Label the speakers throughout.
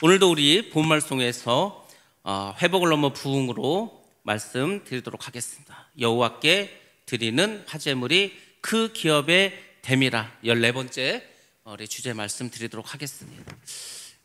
Speaker 1: 오늘도 우리 본 말씀에서 회복을 넘어 부흥으로 말씀드리도록 하겠습니다. 여호와께 드리는 화제물이 그 기업의 됨이라 14번째 우리 주제 말씀 드리도록 하겠습니다.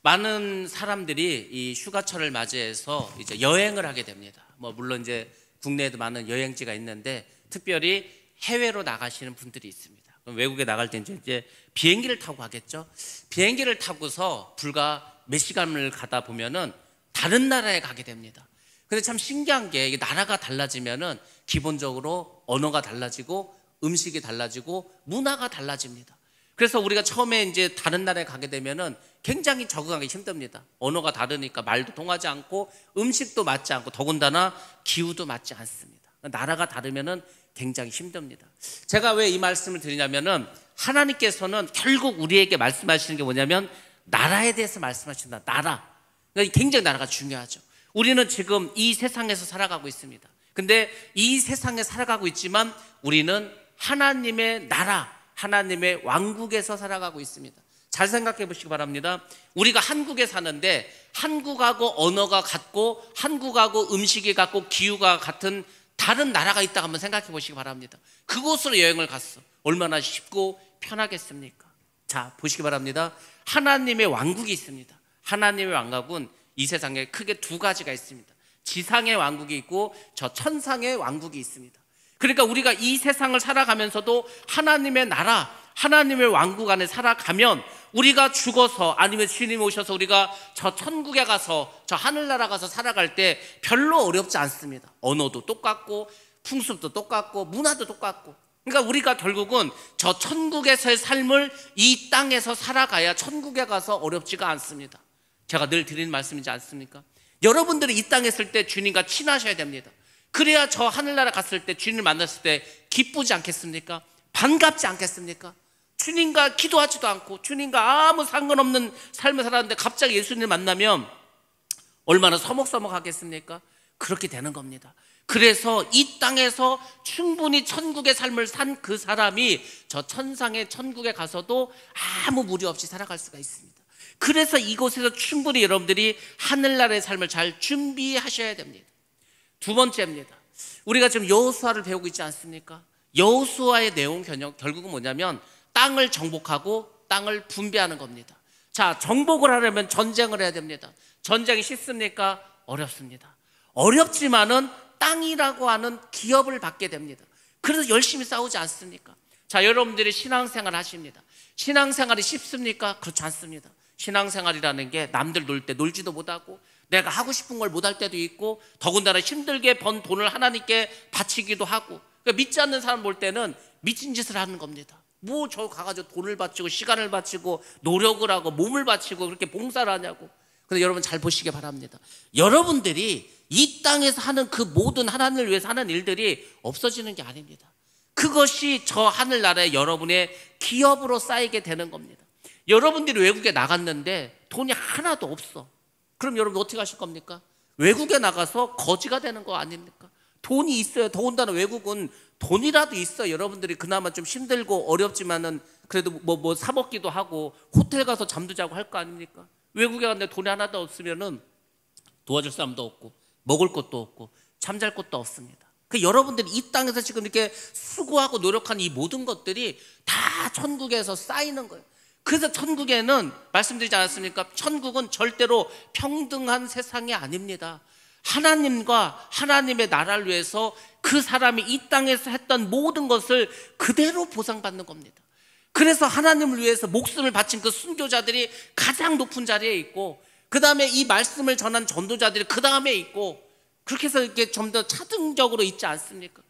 Speaker 1: 많은 사람들이 이 휴가철을 맞이해서 이제 여행을 하게 됩니다. 물론 이제 국내에도 많은 여행지가 있는데 특별히 해외로 나가시는 분들이 있습니다. 그럼 외국에 나갈 때 이제 비행기를 타고 가겠죠. 비행기를 타고서 불과 몇 시간을 가다 보면은 다른 나라에 가게 됩니다. 근데 참 신기한 게 이게 나라가 달라지면은 기본적으로 언어가 달라지고 음식이 달라지고 문화가 달라집니다. 그래서 우리가 처음에 이제 다른 나라에 가게 되면은 굉장히 적응하기 힘듭니다. 언어가 다르니까 말도 통하지 않고 음식도 맞지 않고 더군다나 기후도 맞지 않습니다. 나라가 다르면은 굉장히 힘듭니다. 제가 왜 이 말씀을 드리냐면은 하나님께서는 결국 우리에게 말씀하시는 게 뭐냐면 나라에 대해서 말씀하신다. 나라. 그러니까 굉장히 나라가 중요하죠. 우리는 지금 이 세상에서 살아가고 있습니다. 근데 이 세상에 살아가고 있지만 우리는 하나님의 나라, 하나님의 왕국에서 살아가고 있습니다. 잘 생각해 보시기 바랍니다. 우리가 한국에 사는데 한국하고 언어가 같고 한국하고 음식이 같고 기후가 같은 다른 나라가 있다고 한번 생각해 보시기 바랍니다. 그곳으로 여행을 갔어. 얼마나 쉽고 편하겠습니까? 자, 보시기 바랍니다. 하나님의 왕국이 있습니다. 하나님의 왕국은 이 세상에 크게 두 가지가 있습니다. 지상의 왕국이 있고 저 천상의 왕국이 있습니다. 그러니까 우리가 이 세상을 살아가면서도 하나님의 나라, 하나님의 왕국 안에 살아가면 우리가 죽어서 아니면 주님 오셔서 우리가 저 천국에 가서 저 하늘나라 가서 살아갈 때 별로 어렵지 않습니다. 언어도 똑같고 풍습도 똑같고 문화도 똑같고. 그러니까 우리가 결국은 저 천국에서의 삶을 이 땅에서 살아가야 천국에 가서 어렵지가 않습니다. 제가 늘 드리는 말씀이지 않습니까? 여러분들이 이 땅에 있을 때 주님과 친하셔야 됩니다. 그래야 저 하늘나라 갔을 때 주님을 만났을 때 기쁘지 않겠습니까? 반갑지 않겠습니까? 주님과 기도하지도 않고 주님과 아무 상관없는 삶을 살았는데 갑자기 예수님을 만나면 얼마나 서먹서먹하겠습니까? 그렇게 되는 겁니다. 그래서 이 땅에서 충분히 천국의 삶을 산 그 사람이 저 천상의 천국에 가서도 아무 무리 없이 살아갈 수가 있습니다. 그래서 이곳에서 충분히 여러분들이 하늘나라의 삶을 잘 준비하셔야 됩니다. 두 번째입니다. 우리가 지금 여호수아를 배우고 있지 않습니까? 여호수아의 내용 결국은 뭐냐면 땅을 정복하고 땅을 분배하는 겁니다. 자, 정복을 하려면 전쟁을 해야 됩니다. 전쟁이 쉽습니까? 어렵습니다. 어렵지만은 땅이라고 하는 기업을 받게 됩니다. 그래서 열심히 싸우지 않습니까? 자, 여러분들이 신앙생활 하십니다. 신앙생활이 쉽습니까? 그렇지 않습니다. 신앙생활이라는 게 남들 놀 때 놀지도 못하고 내가 하고 싶은 걸 못할 때도 있고 더군다나 힘들게 번 돈을 하나님께 바치기도 하고 그러니까 믿지 않는 사람 볼 때는 미친 짓을 하는 겁니다. 뭐 저 가가지고 돈을 바치고 시간을 바치고 노력을 하고 몸을 바치고 그렇게 봉사를 하냐고. 근데 여러분 잘 보시기 바랍니다. 여러분들이 이 땅에서 하는 그 모든 하나님을 위해서 하는 일들이 없어지는 게 아닙니다. 그것이 저 하늘나라의 여러분의 기업으로 쌓이게 되는 겁니다. 여러분들이 외국에 나갔는데 돈이 하나도 없어. 그럼 여러분 어떻게 하실 겁니까? 외국에 나가서 거지가 되는 거 아닙니까? 돈이 있어요. 더군다나 외국은 돈이라도 있어. 여러분들이 그나마 좀 힘들고 어렵지만은 그래도 뭐 사 먹기도 하고 호텔 가서 잠도 자고 할 거 아닙니까? 외국에 갔는데 돈이 하나도 없으면은 도와줄 사람도 없고 먹을 것도 없고 잠잘 것도 없습니다. 그 여러분들이 이 땅에서 지금 이렇게 수고하고 노력한 이 모든 것들이 다 천국에서 쌓이는 거예요. 그래서 천국에는 말씀드리지 않았습니까? 천국은 절대로 평등한 세상이 아닙니다. 하나님과 하나님의 나라를 위해서 그 사람이 이 땅에서 했던 모든 것을 그대로 보상받는 겁니다. 그래서 하나님을 위해서 목숨을 바친 그 순교자들이 가장 높은 자리에 있고 그 다음에 이 말씀을 전한 전도자들이 그 다음에 있고 그렇게 해서 이렇게 좀 더 차등적으로 있지 않습니까?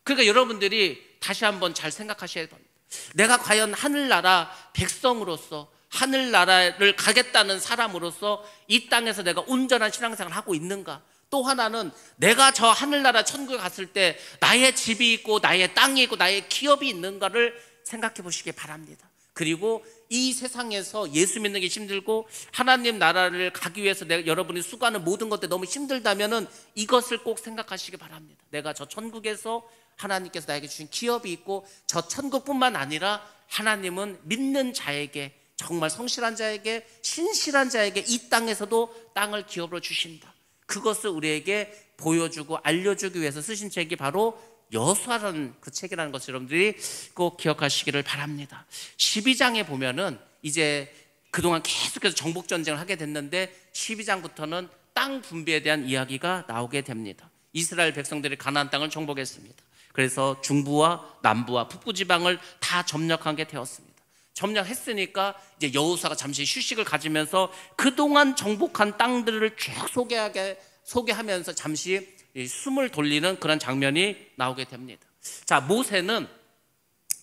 Speaker 1: 그러니까 여러분들이 다시 한번 잘 생각하셔야 됩니다. 내가 과연 하늘나라 백성으로서 하늘나라를 가겠다는 사람으로서 이 땅에서 내가 온전한 신앙생활을 하고 있는가? 또 하나는 내가 저 하늘나라 천국에 갔을 때 나의 집이 있고 나의 땅이 있고 나의 기업이 있는가를 생각해 보시기 바랍니다. 그리고 이 세상에서 예수 믿는 게 힘들고 하나님 나라를 가기 위해서 여러분이 수고하는 모든 것들 너무 힘들다면은 이것을 꼭 생각하시기 바랍니다. 내가 저 천국에서 하나님께서 나에게 주신 기업이 있고 저 천국뿐만 아니라 하나님은 믿는 자에게 정말 성실한 자에게, 신실한 자에게 이 땅에서도 땅을 기업으로 주신다. 그것을 우리에게 보여주고 알려주기 위해서 쓰신 책이 바로 여호수아라는 그 책이라는 것을 여러분들이 꼭 기억하시기를 바랍니다. 12장에 보면은 이제 그동안 계속해서 정복 전쟁을 하게 됐는데 12장부터는 땅 분배에 대한 이야기가 나오게 됩니다. 이스라엘 백성들이 가나안 땅을 정복했습니다. 그래서 중부와 남부와 북부 지방을 다 점령하게 되었습니다. 점령했으니까 이제 여호수아가 잠시 휴식을 가지면서 그동안 정복한 땅들을 쭉 소개하면서 잠시 숨을 돌리는 그런 장면이 나오게 됩니다. 자, 모세는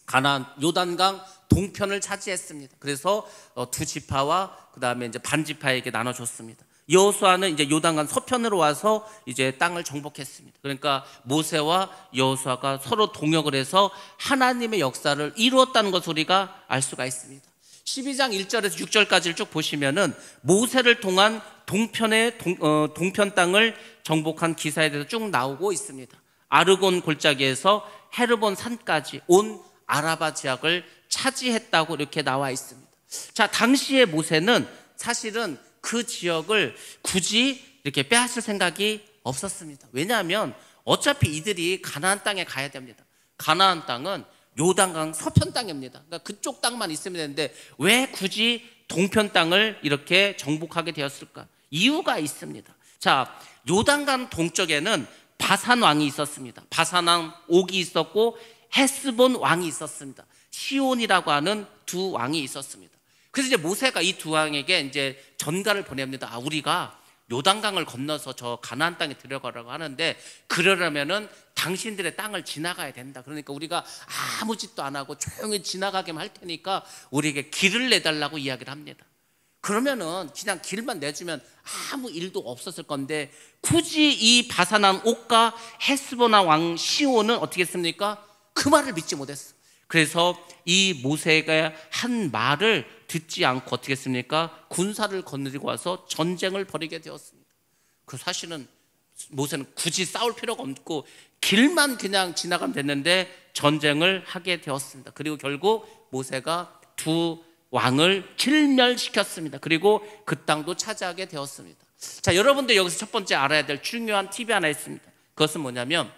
Speaker 1: 가나안 요단강 동편을 차지했습니다. 그래서 두 지파와 그 다음에 이제 반 지파에게 나눠줬습니다. 여호수아는 이제 요단강 서편으로 와서 이제 땅을 정복했습니다. 그러니까 모세와 여호수아가 서로 동역을 해서 하나님의 역사를 이루었다는 것을 우리가 알 수가 있습니다. 12장 1절에서 6절까지를 쭉 보시면은 모세를 통한 동편 땅을 정복한 기사에 대해서 쭉 나오고 있습니다. 아르곤 골짜기에서 헤르본 산까지 온 아라바 지역을 차지했다고 이렇게 나와 있습니다. 자, 당시의 모세는 사실은 그 지역을 굳이 이렇게 빼앗을 생각이 없었습니다. 왜냐하면 어차피 이들이 가나안 땅에 가야 됩니다. 가나안 땅은 요단강 서편 땅입니다. 그러니까 그쪽 땅만 있으면 되는데 왜 굳이 동편 땅을 이렇게 정복하게 되었을까? 이유가 있습니다. 자, 요단강 동쪽에는 바산 왕이 있었습니다. 바산 왕 옥이 있었고 헤스본 왕이 있었습니다. 시온이라고 하는 두 왕이 있었습니다. 그래서 이제 모세가 이 두 왕에게 이제 전가를 보냅니다. 아, 우리가 요단강을 건너서 저 가나안 땅에 들어가라고 하는데 그러려면은 당신들의 땅을 지나가야 된다. 그러니까 우리가 아무 짓도 안 하고 조용히 지나가게만 할 테니까 우리에게 길을 내달라고 이야기를 합니다. 그러면은 그냥 길만 내주면 아무 일도 없었을 건데 굳이 이 바산왕 옥과 헤스보나 왕 시온은 어떻게 했습니까? 그 말을 믿지 못했어. 그래서 이 모세가 한 말을 듣지 않고 어떻게 했습니까? 군사를 거느리고 와서 전쟁을 벌이게 되었습니다. 그 사실은 모세는 굳이 싸울 필요가 없고 길만 그냥 지나가면 됐는데 전쟁을 하게 되었습니다. 그리고 결국 모세가 두 왕을 필멸시켰습니다. 그리고 그 땅도 차지하게 되었습니다. 자, 여러분들 여기서 첫 번째 알아야 될 중요한 팁이 하나 있습니다. 그것은 뭐냐면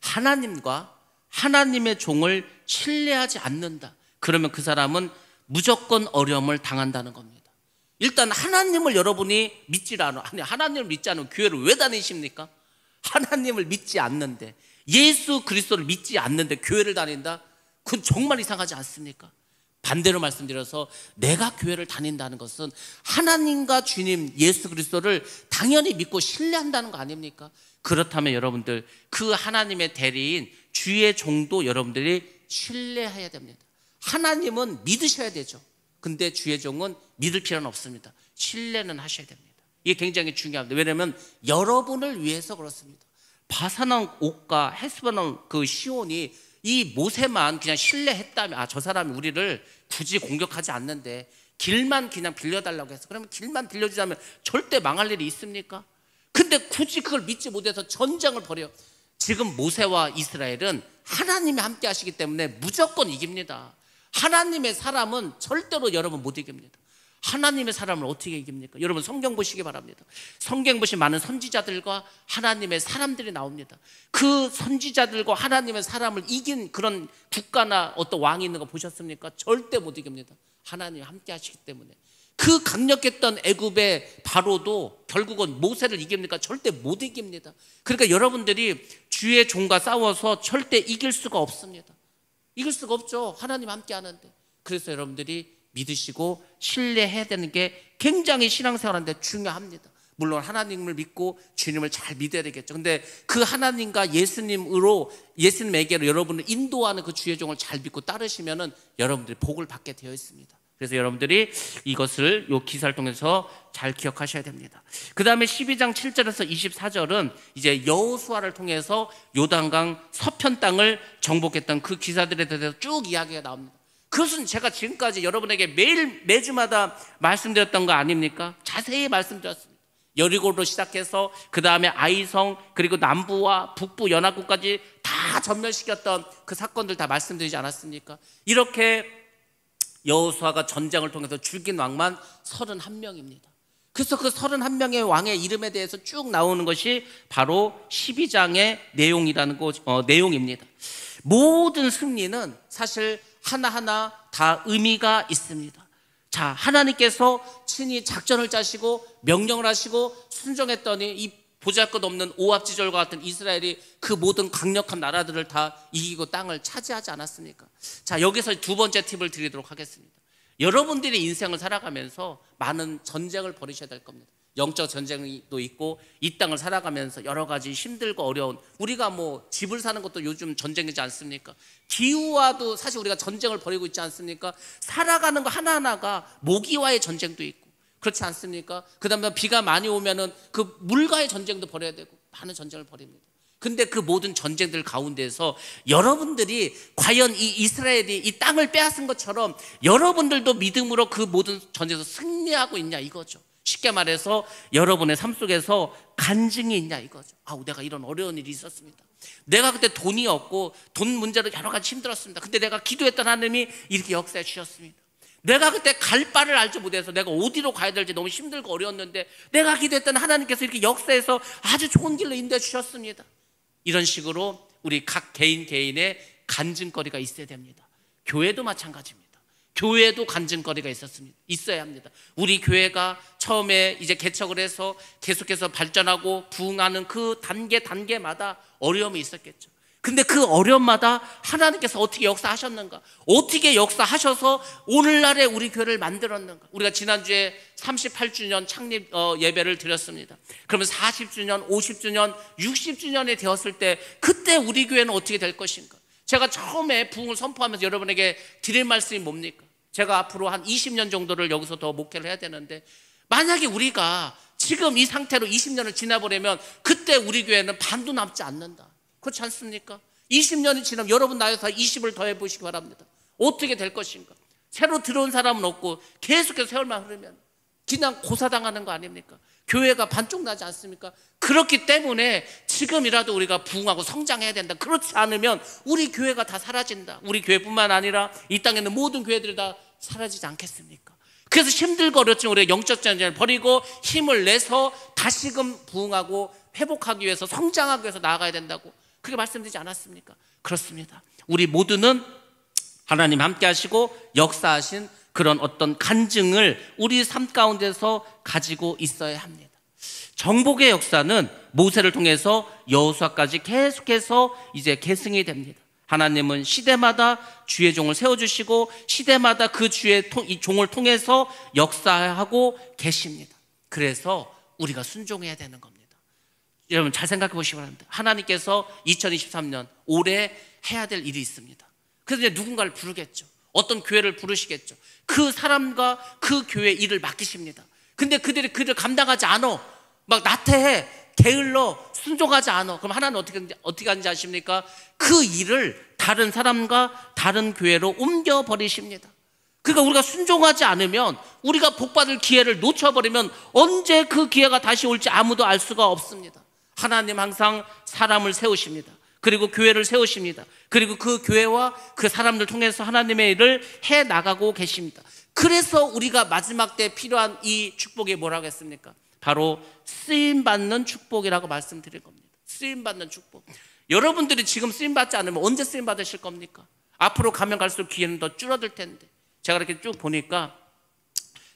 Speaker 1: 하나님과 하나님의 종을 신뢰하지 않는다. 그러면 그 사람은 무조건 어려움을 당한다는 겁니다. 일단 하나님을 여러분이 믿지 않아. 아니, 하나님을 믿지 않으면 교회를 왜 다니십니까? 하나님을 믿지 않는데, 예수 그리스도를 믿지 않는데 교회를 다닌다? 그건 정말 이상하지 않습니까? 반대로 말씀드려서 내가 교회를 다닌다는 것은 하나님과 주님 예수 그리스도를 당연히 믿고 신뢰한다는 거 아닙니까? 그렇다면 여러분들 그 하나님의 대리인 주의 종도 여러분들이 신뢰해야 됩니다. 하나님은 믿으셔야 되죠. 근데 주의 종은 믿을 필요는 없습니다. 신뢰는 하셔야 됩니다. 이게 굉장히 중요합니다. 왜냐하면 여러분을 위해서 그렇습니다. 바산왕 옥과 헤스본 그 시온이 이 모세만 그냥 신뢰했다면 아, 저 사람이 우리를 굳이 공격하지 않는데 길만 그냥 빌려달라고 해서 그러면 길만 빌려주자면 절대 망할 일이 있습니까? 근데 굳이 그걸 믿지 못해서 전쟁을 벌여요. 지금 모세와 이스라엘은 하나님이 함께 하시기 때문에 무조건 이깁니다. 하나님의 사람은 절대로 여러분 못 이깁니다. 하나님의 사람을 어떻게 이깁니까? 여러분 성경 보시기 바랍니다. 성경 보시면 많은 선지자들과 하나님의 사람들이 나옵니다. 그 선지자들과 하나님의 사람을 이긴 그런 국가나 어떤 왕이 있는 거 보셨습니까? 절대 못 이깁니다. 하나님이 함께 하시기 때문에. 그 강력했던 애굽의 바로도 결국은 모세를 이깁니까? 절대 못 이깁니다. 그러니까 여러분들이 주의 종과 싸워서 절대 이길 수가 없습니다. 이길 수가 없죠. 하나님 함께 하는데. 그래서 여러분들이 믿으시고 신뢰해야 되는 게 굉장히 신앙생활하는데 중요합니다. 물론 하나님을 믿고 주님을 잘 믿어야 되겠죠. 근데 그 하나님과 예수님에게로 여러분을 인도하는 그 주의 종을 잘 믿고 따르시면은 여러분들이 복을 받게 되어 있습니다. 그래서 여러분들이 이것을 요 기사를 통해서 잘 기억하셔야 됩니다. 그 다음에 12장 7절에서 24절은 이제 여호수아를 통해서 요단강 서편 땅을 정복했던 그 기사들에 대해서 쭉 이야기가 나옵니다. 그것은 제가 지금까지 여러분에게 매주마다 말씀드렸던 거 아닙니까? 자세히 말씀드렸습니다. 여리고로 시작해서 그 다음에 아이성 그리고 남부와 북부 연합국까지 다 전멸시켰던 그 사건들 다 말씀드리지 않았습니까? 이렇게 여호수아가 전쟁을 통해서 죽인 왕만 31명입니다. 그래서 그 31명의 왕의 이름에 대해서 쭉 나오는 것이 바로 12장의 내용입니다. 모든 승리는 사실 하나하나 다 의미가 있습니다. 자, 하나님께서 친히 작전을 짜시고 명령을 하시고 순종했더니 이 보잘것없는 오합지졸과 같은 이스라엘이 그 모든 강력한 나라들을 다 이기고 땅을 차지하지 않았습니까? 자, 여기서 두 번째 팁을 드리도록 하겠습니다. 여러분들이 인생을 살아가면서 많은 전쟁을 벌이셔야 될 겁니다. 영적 전쟁도 있고 이 땅을 살아가면서 여러 가지 힘들고 어려운, 우리가 뭐 집을 사는 것도 요즘 전쟁이지 않습니까? 기후와도 사실 우리가 전쟁을 벌이고 있지 않습니까? 살아가는 거 하나하나가 모기와의 전쟁도 있고 그렇지 않습니까? 그 다음에 비가 많이 오면은 그 물과의 전쟁도 벌여야 되고 많은 전쟁을 벌입니다. 근데 그 모든 전쟁들 가운데서 여러분들이 과연 이 이스라엘이 이 땅을 빼앗은 것처럼 여러분들도 믿음으로 그 모든 전쟁에서 승리하고 있냐 이거죠. 쉽게 말해서 여러분의 삶 속에서 간증이 있냐 이거죠. 내가 이런 어려운 일이 있었습니다. 내가 그때 돈이 없고 돈 문제로 여러 가지 힘들었습니다. 근데 내가 기도했던 하나님이 이렇게 역사해 주셨습니다. 내가 그때 갈 바를 알지 못해서 내가 어디로 가야 될지 너무 힘들고 어려웠는데 내가 기도했던 하나님께서 이렇게 역사해서 아주 좋은 길로 인도해 주셨습니다. 이런 식으로 우리 각 개인의 간증거리가 있어야 됩니다. 교회도 마찬가지입니다. 교회도 간증거리가 있어야 합니다. 우리 교회가 처음에 이제 개척을 해서 계속해서 발전하고 부흥하는 그 단계마다 어려움이 있었겠죠. 근데 그 어려움마다 하나님께서 어떻게 역사하셨는가, 어떻게 역사하셔서 오늘날에 우리 교회를 만들었는가. 우리가 지난주에 38주년 창립 예배를 드렸습니다. 그러면 40주년, 50주년, 60주년이 되었을 때 그때 우리 교회는 어떻게 될 것인가. 제가 처음에 부흥을 선포하면서 여러분에게 드릴 말씀이 뭡니까? 제가 앞으로 한 20년 정도를 여기서 더 목회를 해야 되는데 만약에 우리가 지금 이 상태로 20년을 지나버리면 그때 우리 교회는 반도 남지 않는다. 그렇지 않습니까? 20년이 지나면 여러분 나이에서 20을 더해 보시기 바랍니다. 어떻게 될 것인가? 새로 들어온 사람은 없고 계속해서 세월만 흐르면 그냥 고사당하는 거 아닙니까? 교회가 반쪽 나지 않습니까? 그렇기 때문에 지금이라도 우리가 부흥하고 성장해야 된다. 그렇지 않으면 우리 교회가 다 사라진다. 우리 교회뿐만 아니라 이 땅에 있는 모든 교회들이 다 사라지지 않겠습니까? 그래서 힘들고 어렵지만 우리가 영적 전쟁을 벌이고 힘을 내서 다시금 부흥하고 회복하기 위해서 성장하기 위해서 나아가야 된다고 그렇게 말씀드리지 않았습니까? 그렇습니다. 우리 모두는 하나님 함께 하시고 역사하신 그런 어떤 간증을 우리 삶 가운데서 가지고 있어야 합니다. 정복의 역사는 모세를 통해서 여호수아까지 계속해서 이제 계승이 됩니다. 하나님은 시대마다 주의 종을 세워주시고 시대마다 그 주의 종을 통해서 역사하고 계십니다. 그래서 우리가 순종해야 되는 겁니다. 여러분 잘 생각해 보시기 바랍니다. 하나님께서 2023년 올해 해야 될 일이 있습니다. 그래서 이제 누군가를 부르겠죠. 어떤 교회를 부르시겠죠. 그 사람과 그 교회 일을 맡기십니다. 근데 그들이 그를 감당하지 않아. 막 나태해, 게을러, 순종하지 않아. 그럼 하나는 어떻게 하는지 아십니까? 그 일을 다른 사람과 다른 교회로 옮겨버리십니다. 그러니까 우리가 순종하지 않으면, 우리가 복받을 기회를 놓쳐버리면 언제 그 기회가 다시 올지 아무도 알 수가 없습니다. 하나님 항상 사람을 세우십니다. 그리고 교회를 세우십니다. 그리고 그 교회와 그 사람들 통해서 하나님의 일을 해나가고 계십니다. 그래서 우리가 마지막 때 필요한 이 축복이 뭐라고 했습니까? 바로 쓰임받는 축복이라고 말씀드릴 겁니다. 쓰임받는 축복. 여러분들이 지금 쓰임받지 않으면 언제 쓰임받으실 겁니까? 앞으로 가면 갈수록 기회는 더 줄어들 텐데. 제가 이렇게 쭉 보니까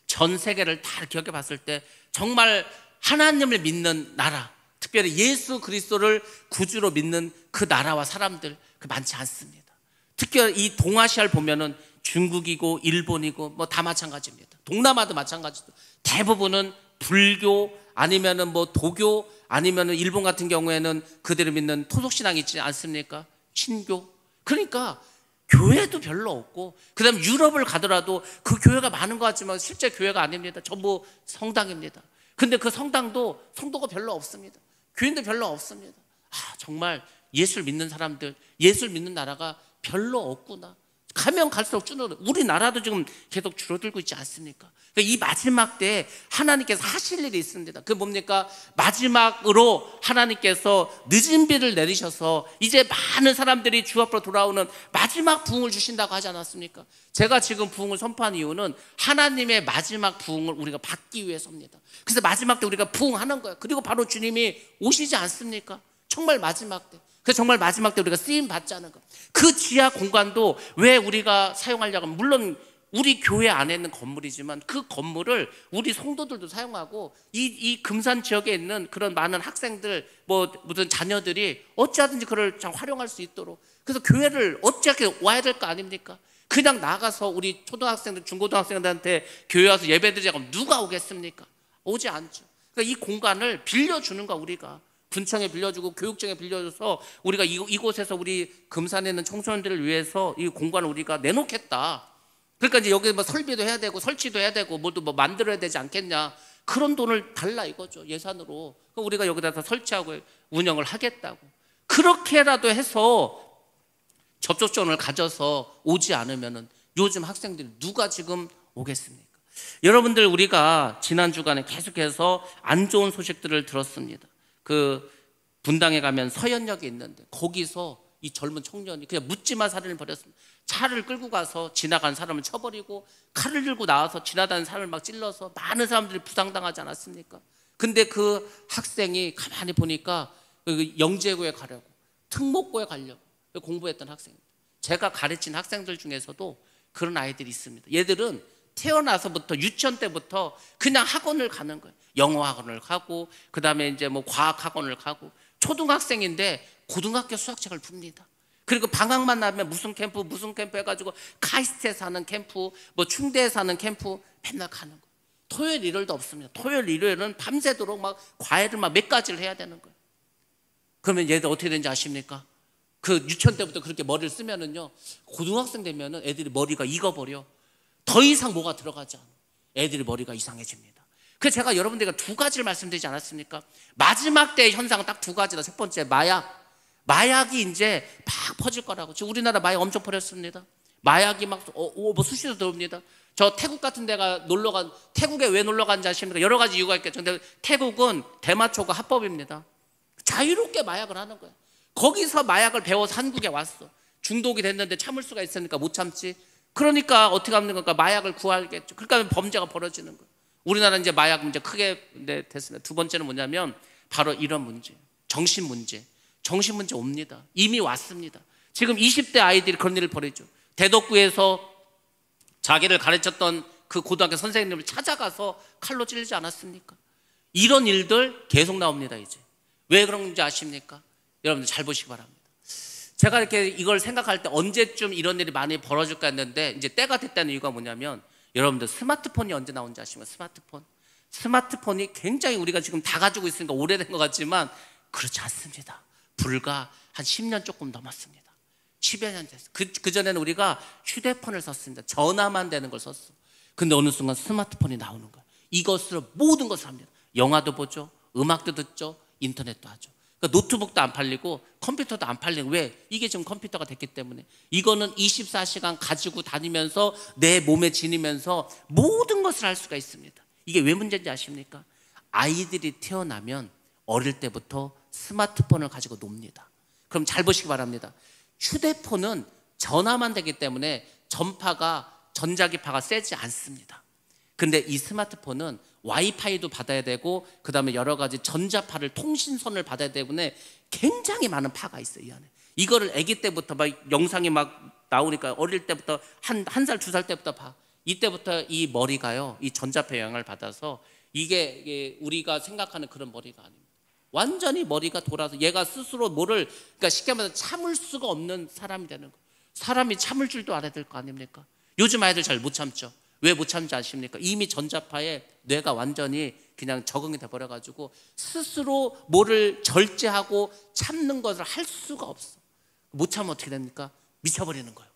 Speaker 1: 전 세계를 다 기억해 봤을 때 정말 하나님을 믿는 나라, 특별히 예수 그리스도를 구주로 믿는 그 나라와 사람들 많지 않습니다. 특히 이 동아시아를 보면은 중국이고 일본이고 뭐 다 마찬가지입니다. 동남아도 마찬가지도 대부분은 불교 아니면은 뭐 도교 아니면은 일본 같은 경우에는 그들이 믿는 토속신앙이 있지 않습니까? 신교. 그러니까 교회도 별로 없고, 그 다음에 유럽을 가더라도 그 교회가 많은 것 같지만 실제 교회가 아닙니다. 전부 성당입니다. 근데 그 성당도 성도가 별로 없습니다. 교인도 별로 없습니다. 정말 예수를 믿는 사람들, 예수를 믿는 나라가 별로 없구나. 가면 갈수록 줄어들어. 우리나라도 지금 계속 줄어들고 있지 않습니까? 그러니까 이 마지막 때에 하나님께서 하실 일이 있습니다. 그게 뭡니까? 마지막으로 하나님께서 늦은 비를 내리셔서 이제 많은 사람들이 주 앞으로 돌아오는 마지막 부흥을 주신다고 하지 않았습니까? 제가 지금 부흥을 선포한 이유는 하나님의 마지막 부흥을 우리가 받기 위해서입니다. 그래서 마지막 때 우리가 부흥하는 거예요. 그리고 바로 주님이 오시지 않습니까? 정말 마지막 때. 그래서 정말 마지막 때 우리가 쓰임 받자는 거. 그 지하 공간도 왜 우리가 사용하려고 하면, 물론 우리 교회 안에 있는 건물이지만 그 건물을 우리 성도들도 사용하고 이 금산 지역에 있는 그런 많은 학생들, 무슨 자녀들이 어찌하든지 그걸 참 활용할 수 있도록, 그래서 교회를 어찌하게 와야 될 거 아닙니까? 그냥 나가서 우리 초등학생들, 중고등학생들한테 교회 와서 예배드리자고 하면 누가 오겠습니까? 오지 않죠. 그러니까 이 공간을 빌려주는 거, 우리가 군청에 빌려주고 교육청에 빌려줘서 우리가 이곳에서 우리 금산에 있는 청소년들을 위해서 이 공간을 우리가 내놓겠다. 그러니까 이제 여기 뭐 설비도 해야 되고 설치도 해야 되고 뭐도 뭐 만들어야 되지 않겠냐. 그런 돈을 달라 이거죠, 예산으로. 우리가 여기다 설치하고 운영을 하겠다고. 그렇게라도 해서 접촉점을 가져서 오지 않으면은 요즘 학생들이 누가 지금 오겠습니까? 여러분들, 우리가 지난 주간에 계속해서 안 좋은 소식들을 들었습니다. 그 분당에 가면 서현역이 있는데 거기서 이 젊은 청년이 그냥 묻지마 살인을 벌였습니다. 차를 끌고 가서 지나간 사람을 쳐버리고 칼을 들고 나와서 지나다니는 사람을 막 찔러서 많은 사람들이 부상당하지 않았습니까? 근데 그 학생이 가만히 보니까 영재고에 가려고, 특목고에 가려고 공부했던 학생입니다. 제가 가르친 학생들 중에서도 그런 아이들이 있습니다. 얘들은 태어나서부터 유치원 때부터 그냥 학원을 가는 거예요. 영어 학원을 가고, 그 다음에 이제 뭐 과학 학원을 가고, 초등학생인데 고등학교 수학책을 풉니다. 그리고 방학만 나면 무슨 캠프 해가지고 카이스트에 사는 캠프, 뭐 충대에 사는 캠프 맨날 가는 거예요. 토요일 일요일도 없습니다. 토요일 일요일은 밤새도록 막 과외를 막 몇 가지를 해야 되는 거예요. 그러면 얘들 어떻게 되는지 아십니까? 그 유치원 때부터 그렇게 머리를 쓰면은요, 고등학생 되면은 애들이 머리가 익어버려. 더 이상 뭐가 들어가지 않아. 애들이 머리가 이상해집니다. 그래서 제가 여러분들에게 두 가지를 말씀드리지 않았습니까? 마지막 때의 현상은 딱 두 가지다. 첫 번째, 마약이 이제 막 퍼질 거라고. 지금 우리나라 마약 엄청 퍼졌습니다. 마약이 막 뭐 수시로 들어옵니다. 저 태국 같은 데가 태국에 왜 놀러 간지 아십니까? 여러 가지 이유가 있겠죠. 근데 태국은 대마초가 합법입니다. 자유롭게 마약을 하는 거예요. 거기서 마약을 배워서 한국에 왔어. 중독이 됐는데 참을 수가 있으니까 못 참지. 그러니까 어떻게 하는 건가? 마약을 구하겠죠. 그러니까 범죄가 벌어지는 거예요. 우리나라는 이제 마약 문제 크게 됐습니다. 두 번째는 뭐냐면 바로 이런 문제, 정신 문제 옵니다. 이미 왔습니다. 지금 20대 아이들이 그런 일을 벌이죠. 대덕구에서 자기를 가르쳤던 그 고등학교 선생님을 찾아가서 칼로 찌르지 않았습니까? 이런 일들 계속 나옵니다. 이제 왜 그런지 아십니까? 여러분들 잘 보시기 바랍니다. 제가 이렇게 이걸 생각할 때 언제쯤 이런 일이 많이 벌어질까 했는데, 이제 때가 됐다는 이유가 뭐냐면, 여러분들 스마트폰이 언제 나온지 아십니까? 스마트폰이 굉장히 우리가 지금 다 가지고 있으니까 오래된 것 같지만 그렇지 않습니다. 불과 한 10년 조금 넘었습니다. 10여 년 됐어요. 그전에는 우리가 휴대폰을 썼습니다. 전화만 되는 걸 썼어. 근데 어느 순간 스마트폰이 나오는 거예요. 이것으로 모든 것을 합니다. 영화도 보죠, 음악도 듣죠, 인터넷도 하죠. 그러니까 노트북도 안 팔리고 컴퓨터도 안 팔리고. 왜? 이게 지금 컴퓨터가 됐기 때문에. 이거는 24시간 가지고 다니면서 내 몸에 지니면서 모든 것을 할 수가 있습니다. 이게 왜 문제인지 아십니까? 아이들이 태어나면 어릴 때부터 스마트폰을 가지고 놉니다. 그럼 잘 보시기 바랍니다. 휴대폰은 전화만 되기 때문에 전자기파가 세지 않습니다. 근데 이 스마트폰은 와이파이도 받아야 되고, 그 다음에 여러 가지 전자파를, 통신선을 받아야 때문에 굉장히 많은 파가 있어요, 이 안에. 이거를 아기 때부터 막 영상이 막 나오니까 어릴 때부터 한 살, 두 살 때부터 봐. 이때부터 이 머리가요, 이 전자파 영향을 받아서 이게 우리가 생각하는 그런 머리가 아닙니다. 완전히 머리가 돌아서 얘가 스스로 그러니까 쉽게 말해서 참을 수가 없는 사람이 되는 거예요. 사람이 참을 줄도 알아야 될 거 아닙니까? 요즘 아이들 잘 못 참죠. 왜 못 참지 아십니까? 이미 전자파에 뇌가 완전히 그냥 적응이 돼버려가지고 스스로 뭐를 절제하고 참는 것을 할 수가 없어. 못 참으면 어떻게 됩니까? 미쳐버리는 거예요.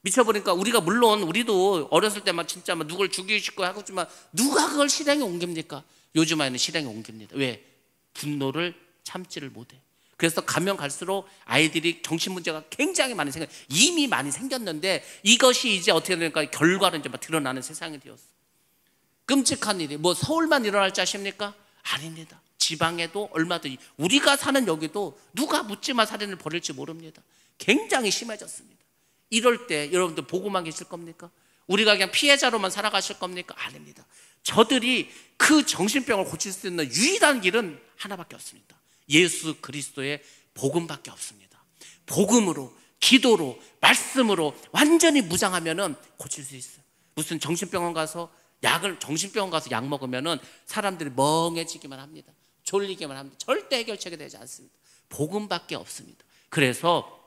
Speaker 1: 미쳐버리니까 물론 우리도 어렸을 때 막 진짜 막 누굴 죽이고 싶고 하겠지만 누가 그걸 실행에 옮깁니까? 요즘 아이는 실행에 옮깁니다. 왜? 분노를 참지를 못해. 그래서 가면 갈수록 아이들이 정신 문제가 굉장히 많이 이미 많이 생겼는데 이것이 이제 어떻게 되니까 결과로 이제 막 드러나는 세상이 되었어. 끔찍한 일이 뭐 서울만 일어날 줄 아십니까? 아닙니다. 지방에도 얼마든지 우리가 사는 여기도 누가 묻지마 살인을 벌일지 모릅니다. 굉장히 심해졌습니다. 이럴 때 여러분들 보고만 계실 겁니까? 우리가 그냥 피해자로만 살아가실 겁니까? 아닙니다. 저들이 그 정신병을 고칠 수 있는 유일한 길은 하나밖에 없습니다. 예수 그리스도의 복음밖에 없습니다. 복음으로, 기도로, 말씀으로 완전히 무장하면은 고칠 수 있어요. 무슨 정신병원 가서 정신병원 가서 약 먹으면은 사람들이 멍해지기만 합니다. 졸리기만 합니다. 절대 해결책이 되지 않습니다. 복음밖에 없습니다. 그래서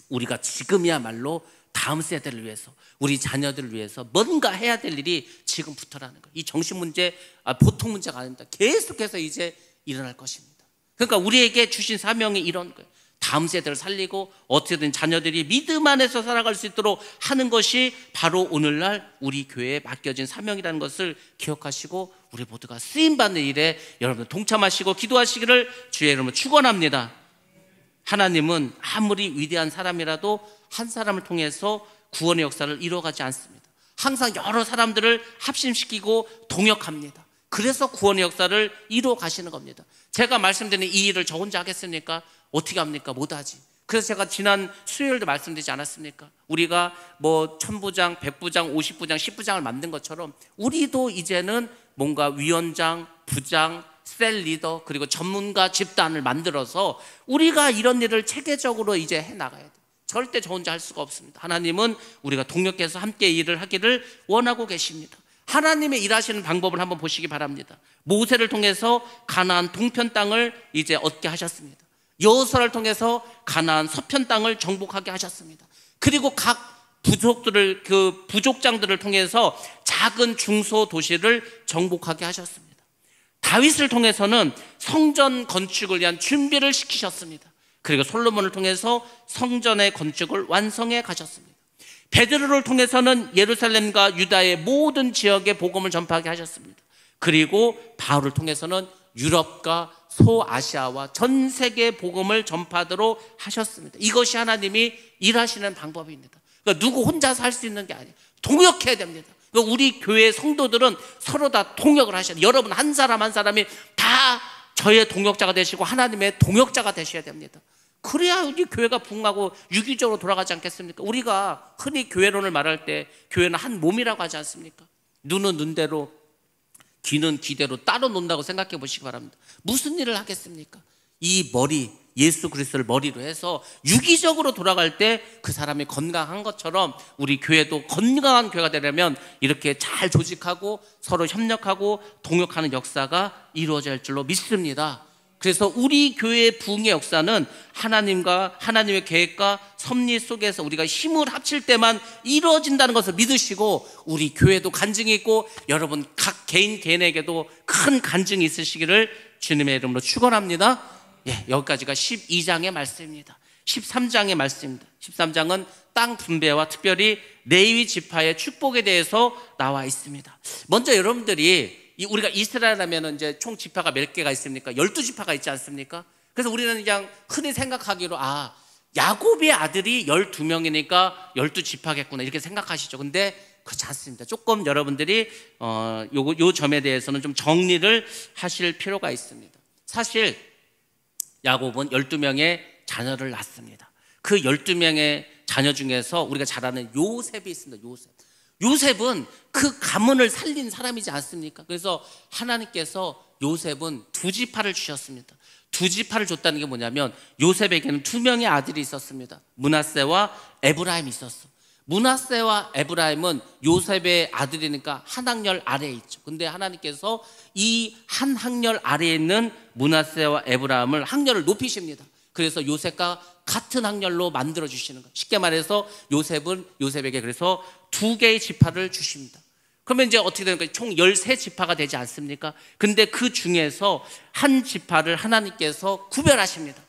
Speaker 1: 우리가 지금이야말로 다음 세대를 위해서, 우리 자녀들을 위해서 뭔가 해야 될 일이 지금부터라는 거예요. 이 정신 문제 보통 문제가 아닙니다. 계속해서 이제 일어날 것입니다. 그러니까 우리에게 주신 사명이 이런 거예요. 다음 세대를 살리고 어떻게든 자녀들이 믿음 안에서 살아갈 수 있도록 하는 것이 바로 오늘날 우리 교회에 맡겨진 사명이라는 것을 기억하시고 우리 모두가 쓰임받는 일에 여러분 동참하시고 기도하시기를 주의 이름으로 축원합니다. 하나님은 아무리 위대한 사람이라도 한 사람을 통해서 구원의 역사를 이루어가지 않습니다. 항상 여러 사람들을 합심시키고 동역합니다. 그래서 구원의 역사를 이루어 가시는 겁니다. 제가 말씀드리는 이 일을 저 혼자 하겠습니까? 어떻게 합니까? 못하지. 그래서 제가 지난 수요일도 말씀드리지 않았습니까? 우리가 뭐 1000부장, 100부장, 50부장, 10부장을 만든 것처럼 우리도 이제는 뭔가 위원장, 부장, 셀 리더 그리고 전문가 집단을 만들어서 우리가 이런 일을 체계적으로 이제 해나가야 돼요. 절대 저 혼자 할 수가 없습니다. 하나님은 우리가 동력해서 함께 일을 하기를 원하고 계십니다. 하나님의 일하시는 방법을 한번 보시기 바랍니다. 모세를 통해서 가나안 동편 땅을 이제 얻게 하셨습니다. 여호수아를 통해서 가나안 서편 땅을 정복하게 하셨습니다. 그리고 각 부족들을 그 부족장들을 통해서 작은 중소 도시를 정복하게 하셨습니다. 다윗을 통해서는 성전 건축을 위한 준비를 시키셨습니다. 그리고 솔로몬을 통해서 성전의 건축을 완성해 가셨습니다. 베드로를 통해서는 예루살렘과 유다의 모든 지역에 복음을 전파하게 하셨습니다. 그리고 바울을 통해서는 유럽과 소아시아와 전 세계 복음을 전파하도록 하셨습니다. 이것이 하나님이 일하시는 방법입니다. 그러니까 누구 혼자서 할 수 있는 게 아니에요. 동역해야 됩니다. 그러니까 우리 교회 성도들은 서로 다 동역을 하셔야 돼요. 여러분 한 사람 한 사람이 다 저의 동역자가 되시고 하나님의 동역자가 되셔야 됩니다. 그래야 우리 교회가 부흥하고 유기적으로 돌아가지 않겠습니까? 우리가 흔히 교회론을 말할 때 교회는 한 몸이라고 하지 않습니까? 눈은 눈대로 귀는 귀대로 따로 논다고 생각해 보시기 바랍니다. 무슨 일을 하겠습니까? 이 머리 예수 그리스도를 머리로 해서 유기적으로 돌아갈 때 그 사람이 건강한 것처럼 우리 교회도 건강한 교회가 되려면 이렇게 잘 조직하고 서로 협력하고 동역하는 역사가 이루어져야 할 줄로 믿습니다. 그래서 우리 교회의 부흥의 역사는 하나님과 하나님의 계획과 섭리 속에서 우리가 힘을 합칠 때만 이루어진다는 것을 믿으시고 우리 교회도 간증이 있고 여러분 각 개인에게도 큰 간증이 있으시기를 주님의 이름으로 축원합니다. 예, 여기까지가 12장의 말씀입니다. 13장의 말씀입니다. 13장은 땅 분배와 특별히 레위 지파의 축복에 대해서 나와 있습니다. 먼저 여러분들이 우리가 이스라엘 하면 이제 총 지파가 몇 개가 있습니까? 12지파가 있지 않습니까? 그래서 우리는 그냥 흔히 생각하기로 야곱의 아들이 12명이니까 12지파겠구나 이렇게 생각하시죠. 근데 그렇지 않습니다. 조금 여러분들이 요 점에 대해서는 좀 정리를 하실 필요가 있습니다. 사실 야곱은 12명의 자녀를 낳습니다. 그 12명의 자녀 중에서 우리가 잘 아는 요셉이 있습니다. 요셉은 그 가문을 살린 사람이지 않습니까? 그래서 하나님께서 요셉은 2지파를 주셨습니다. 2지파를 줬다는 게 뭐냐면 요셉에게는 2명의 아들이 있었습니다. 므낫세와 에브라임이 있었어. 므낫세와 에브라임은 요셉의 아들이니까 한 학년 아래에 있죠. 근데 하나님께서 이 한 학년 아래에 있는 므낫세와 에브라임을 학년을 높이십니다. 그래서 요셉과 같은 학년로 만들어 주시는 거예요. 쉽게 말해서 요셉에게 그래서 2개의 지파를 주십니다. 그러면 이제 어떻게 되는 거예요? 총 13지파가 되지 않습니까? 근데 그 중에서 한 지파를 하나님께서 구별하십니다.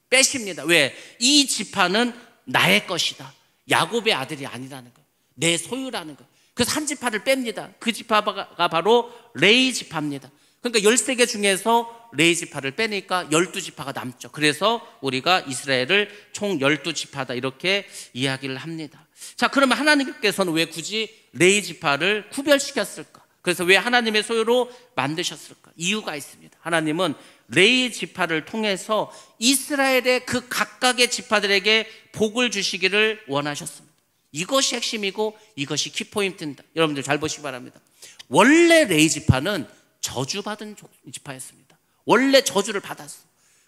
Speaker 1: 빼십니다. 왜? 이 지파는 나의 것이다. 야곱의 아들이 아니라는 거예요. 내 소유라는 거예요. 그래서 한 지파를 뺍니다. 그 지파가 바로 레위 지파입니다. 그러니까 13개 중에서 레위 지파를 빼니까 12지파가 남죠. 그래서 우리가 이스라엘을 총 12지파다 이렇게 이야기를 합니다. 자, 그러면 하나님께서는 왜 굳이 레위 지파를 구별시켰을까? 그래서 왜 하나님의 소유로 만드셨을까? 이유가 있습니다. 하나님은 레위 지파를 통해서 이스라엘의 그 각각의 지파들에게 복을 주시기를 원하셨습니다. 이것이 핵심이고 이것이 키포인트입니다. 여러분들 잘 보시기 바랍니다. 원래 레위 지파는 저주받은 지파였습니다. 원래 저주를 받았어.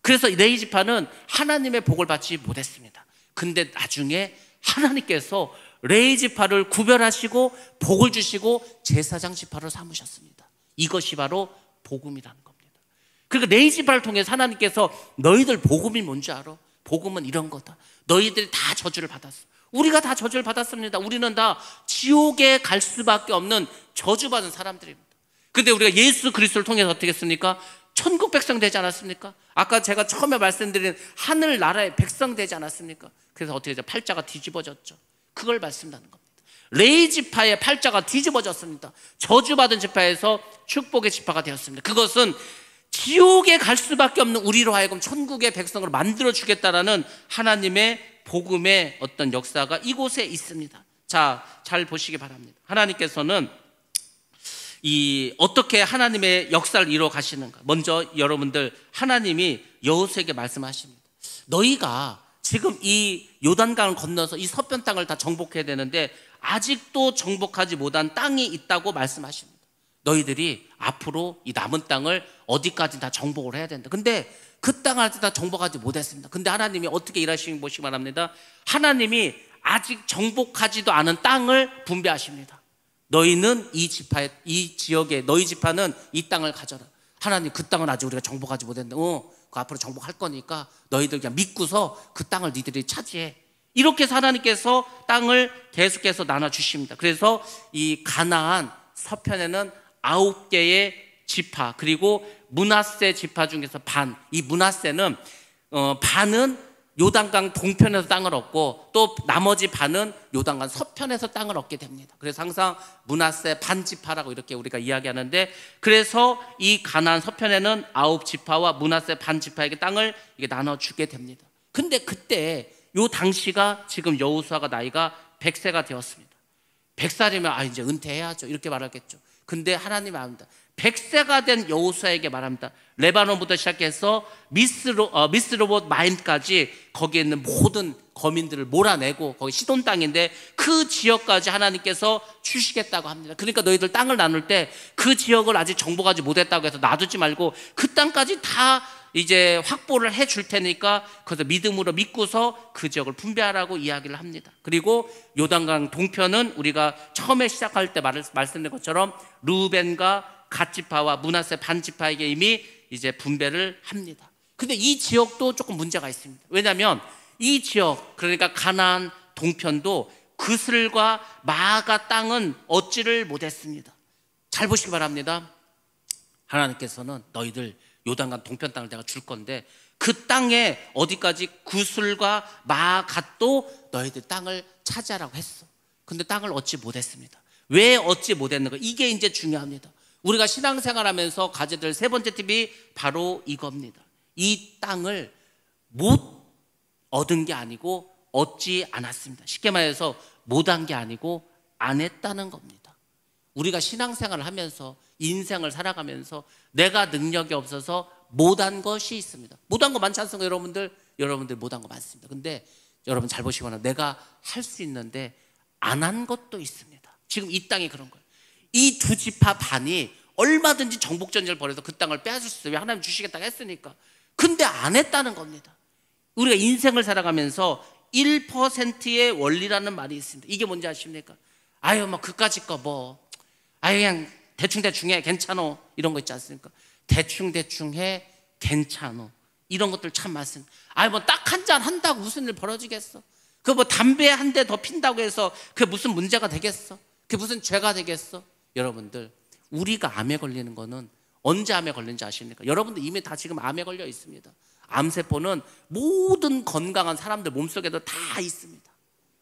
Speaker 1: 그래서 레위 지파는 하나님의 복을 받지 못했습니다. 근데 나중에 하나님께서 레위 지파를 구별하시고 복을 주시고 제사장 지파로 삼으셨습니다. 이것이 바로 복음이라는 겁니다. 그러니까 레위 지파를 통해서 하나님께서 너희들 복음이 뭔지 알아? 복음은 이런 거다. 너희들이 다 저주를 받았어. 우리가 다 저주를 받았습니다. 우리는 다 지옥에 갈 수밖에 없는 저주받은 사람들입니다. 근데 우리가 예수 그리스도를 통해서 어떻게 했습니까? 천국 백성 되지 않았습니까? 아까 제가 처음에 말씀드린 하늘 나라의 백성 되지 않았습니까? 그래서 어떻게 되죠? 팔자가 뒤집어졌죠. 그걸 말씀하는 겁니다. 레위 지파의 팔자가 뒤집어졌습니다. 저주받은 지파에서 축복의 지파가 되었습니다. 그것은 지옥에 갈 수밖에 없는 우리로 하여금 천국의 백성으로 만들어 주겠다라는 하나님의 복음의 어떤 역사가 이곳에 있습니다. 자, 잘 보시기 바랍니다. 하나님께서는 어떻게 하나님의 역사를 이루어 가시는가? 먼저 여러분들, 하나님이 여호수아에게 말씀하십니다. 너희가 지금 이 요단강을 건너서 이 서편 땅을 다 정복해야 되는데 아직도 정복하지 못한 땅이 있다고 말씀하십니다. 너희들이 앞으로 이 남은 땅을 어디까지 다 정복을 해야 된다. 근데 그 땅을 아직 다 정복하지 못했습니다. 근데 하나님이 어떻게 일하시는 보시기 바랍니다. 하나님이 아직 정복하지도 않은 땅을 분배하십니다. 너희는 이 지역에 너희 지파는 이 땅을 가져라. 하나님, 그 땅은 아직 우리가 정복하지 못했는데 그 앞으로 정복할 거니까 너희들 그냥 믿고서 그 땅을 니들이 차지해. 이렇게 해서 하나님께서 땅을 계속해서 나눠주십니다. 그래서 이 가나안 서편에는 9개의 지파, 그리고 므낫세 지파 중에서 이 므낫세는 반은 요단강 동편에서 땅을 얻고 또 나머지 반은 요단강 서편에서 땅을 얻게 됩니다. 그래서 항상 므낫세 반지파라고 이렇게 우리가 이야기하는데, 그래서 이 가나안 서편에는 9지파와 므낫세 반지파에게 땅을 이게 나눠주게 됩니다. 근데 그때 요 당시가 지금 여호수아가 나이가 100세가 되었습니다. 100살이면 이제 은퇴해야죠 이렇게 말하겠죠. 근데 하나님이 말합니다. 100세가 된 여호수아에게 말합니다. 레바논부터 시작해서 미스로봇 마임까지 거기에 있는 모든 거민들을 몰아내고, 거기 시돈 땅인데 그 지역까지 하나님께서 주시겠다고 합니다. 그러니까 너희들 땅을 나눌 때 그 지역을 아직 정복하지 못했다고 해서 놔두지 말고 그 땅까지 다 이제 확보를 해 줄 테니까 그래서 믿음으로 믿고서 그 지역을 분배하라고 이야기를 합니다. 그리고 요단강 동편은 우리가 처음에 시작할 때 말씀드린 것처럼 루벤과 갓지파와 므낫세 반지파에게 이미 이제 분배를 합니다. 근데 이 지역도 조금 문제가 있습니다. 왜냐하면 이 지역, 그러니까 가나안 동편도 그슬과 마아가 땅은 얻지를 못했습니다. 잘 보시기 바랍니다. 하나님께서는 너희들 요단강 동편 땅을 내가 줄 건데 그 땅에 어디까지 구슬과 마아갓도 너희들 땅을 차지하라고 했어. 근데 땅을 얻지 못했습니다. 왜 얻지 못했는가? 이게 이제 중요합니다. 우리가 신앙생활하면서 가져야 될 세 번째 팁이 바로 이겁니다. 이 땅을 못 얻은 게 아니고 얻지 않았습니다. 쉽게 말해서 못한 게 아니고 안 했다는 겁니다. 우리가 신앙생활을 하면서 인생을 살아가면서 내가 능력이 없어서 못한 것이 있습니다. 못한 거 많지 않습니까? 여러분들 못한 거 많습니다. 근데 여러분 잘 보시거나 내가 할 수 있는데 안 한 것도 있습니다. 지금 이 땅이 그런 거예요. 이 두 지파 반이 얼마든지 정복전쟁을 벌여서 그 땅을 빼앗을 수 있어요. 왜? 하나님 주시겠다고 했으니까. 근데 안 했다는 겁니다. 우리가 인생을 살아가면서 1%의 원리라는 말이 있습니다. 이게 뭔지 아십니까? 그까짓 거 그냥 대충 해 괜찮어 이런 거 있지 않습니까? 대충 해 괜찮어 이런 것들 참 많습니다. 딱 한 잔 한다고 무슨 일 벌어지겠어? 담배 한 대 더 핀다고 해서 그게 무슨 문제가 되겠어? 그게 무슨 죄가 되겠어? 여러분들, 우리가 암에 걸리는 거는 언제 암에 걸린지 아십니까? 여러분들 이미 다 지금 암에 걸려 있습니다. 암세포는 모든 건강한 사람들 몸속에도 다 있습니다.